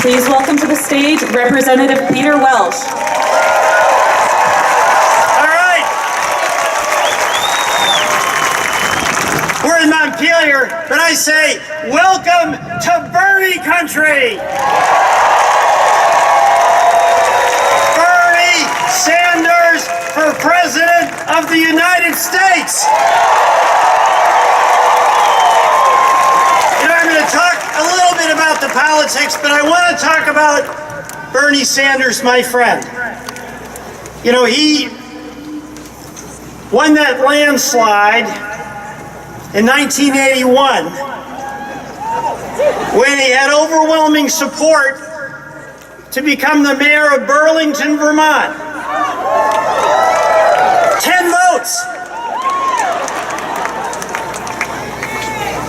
Please welcome to the stage Representative Peter Welch. All right. We're in Montpelier, but I say, welcome to Bernie country. Bernie Sanders for President of the United States. I'm going to talk a little bit about the politics, but I want to talk about Bernie Sanders, my friend. You know, he won that landslide in 1981 when he had overwhelming support to become the mayor of Burlington, Vermont. 10 votes.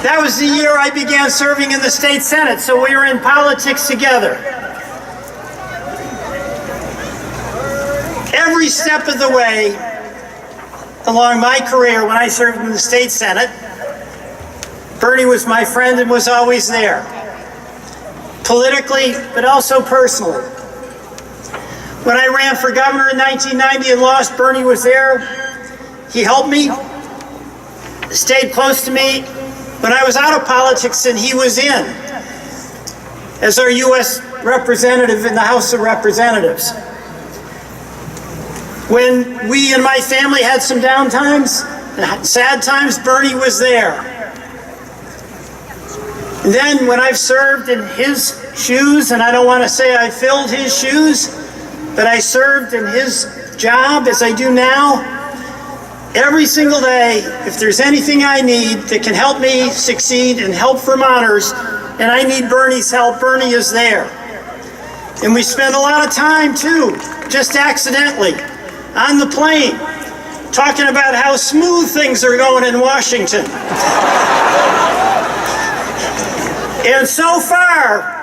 That was the year I began serving in the state Senate, so we were in politics together. Every step of the way along my career when I served in the state Senate, Bernie was my friend and was always there. Politically, but also personally. When I ran for governor in 1990 and lost, Bernie was there. He helped me, stayed close to me when I was out of politics and he was in as our U.S. representative in the House of Representatives. When we and my family had some down times, sad times, Bernie was there. And then when I've served in his shoes, and I don't want to say I filled his shoes, but I served in his job as I do now, every single day, if there's anything I need that can help me succeed and help Vermonters, and I need Bernie's help, Bernie is there. And we spend a lot of time, too, just accidentally, on the plane, talking about how smooth things are going in Washington. And so far,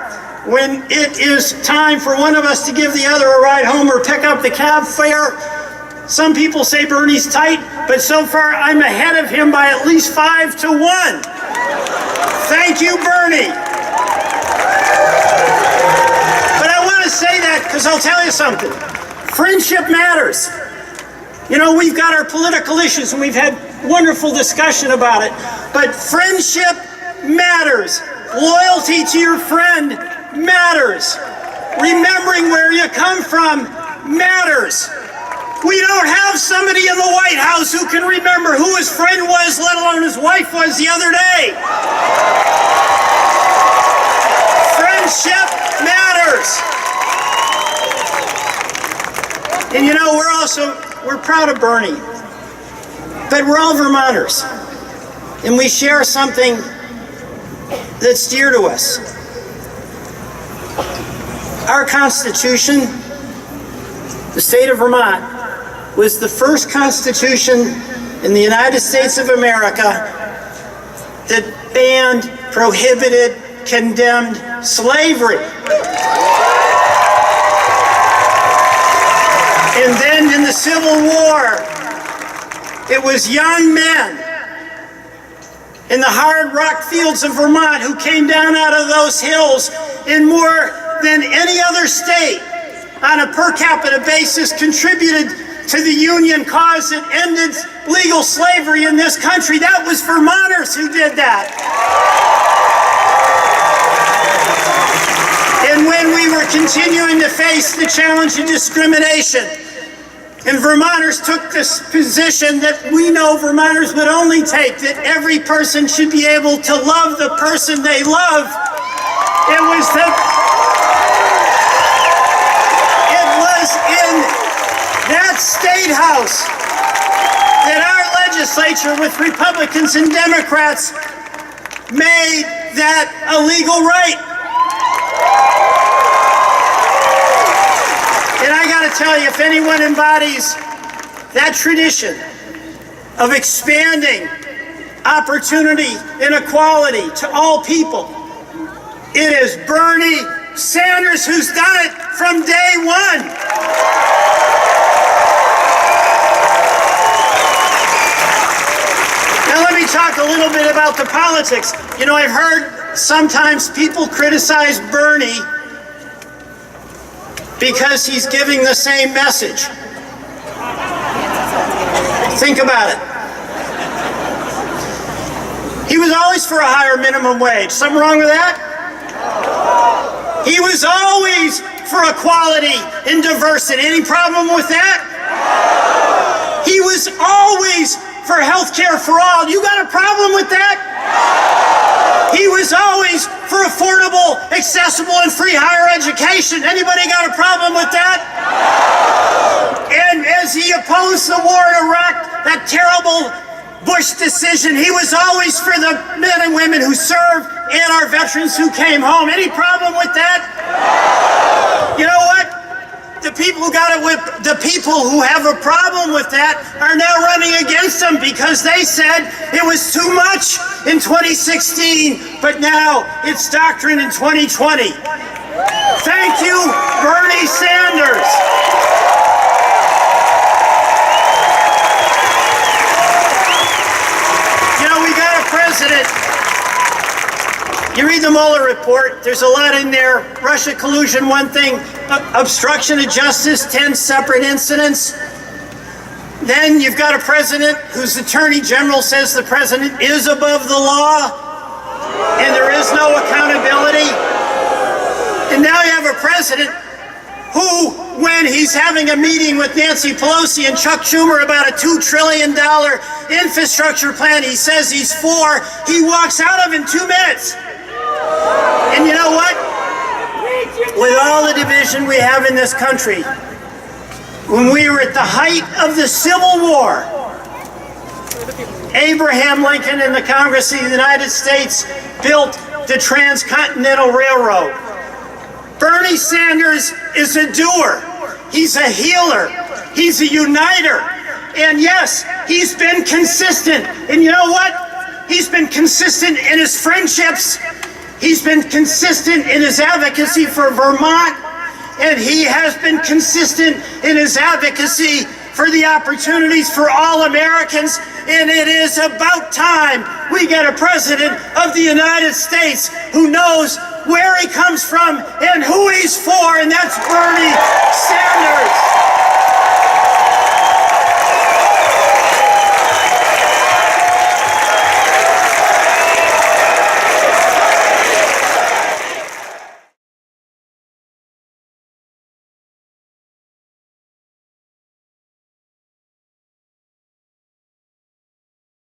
when it is time for one of us to give the other a ride home or pick up the cab fare, some people say Bernie's tight, but so far I'm ahead of him by at least 5-1. Thank you, Bernie. But I want to say that because I'll tell you something. Friendship matters. You know, we've got our political issues and we've had wonderful discussion about it, but friendship matters. Loyalty to your friend matters. Remembering where you come from matters. We don't have somebody in the White House who can remember who his friend was, let alone his wife was the other day. Friendship matters. And you know, we're proud of Bernie, but we're all Vermonters, and we share something that's dear to us. Our Constitution, the state of Vermont, was the first Constitution in the United States of America that banned, prohibited, condemned slavery. And then in the Civil War, it was young men in the hard rock fields of Vermont who came down out of those hills in more than any other state on a per capita basis contributed to the Union cause that ended legal slavery in this country. That was Vermonters who did that. And when we were continuing to face the challenge of discrimination, and Vermonters took this position that we know Vermonters would only take, that every person should be able to love the person they love. It was in that state house that our legislature with Republicans and Democrats made that a legal right. And I got to tell you, if anyone embodies that tradition of expanding opportunity and equality to all people, it is Bernie Sanders who's done it from day one. Now let me talk a little bit about the politics. You know, I've heard sometimes people criticize Bernie because he's giving the same message. Think about it. He was always for a higher minimum wage. Something wrong with that? He was always for equality and diversity. Any problem with that? He was always for health care for all. You got a problem with that? He was always for affordable, accessible, and free higher education. Anybody got a problem with that? And as he opposed the war in Iraq, that terrible Bush decision, he was always for the men and women who served and our veterans who came home. Any problem with that? You know what? The people who have a problem with that are now running against him because they said it was too much in 2016, but now it's doctrine in 2020. Thank you, Bernie Sanders. You know, we got a president. You read the Mueller report, there's a lot in there. Russia collusion, one thing. Obstruction of justice, 10 separate incidents. Then you've got a president whose attorney general says the president is above the law and there is no accountability. And now you have a president who, when he's having a meeting with Nancy Pelosi and Chuck Schumer about a $2 trillion infrastructure plan he says he's for, he walks out of in 2 minutes. And you know what? With all the division we have in this country, when we were at the height of the Civil War, Abraham Lincoln and the Congress of the United States built the Transcontinental Railroad. Bernie Sanders is a doer. He's a healer. He's a uniter. And yes, he's been consistent. And you know what? He's been consistent in his friendships. He's been consistent in his advocacy for Vermont, and he has been consistent in his advocacy for the opportunities for all Americans. And it is about time we get a president of the United States who knows where he comes from and who he's for, and that's Bernie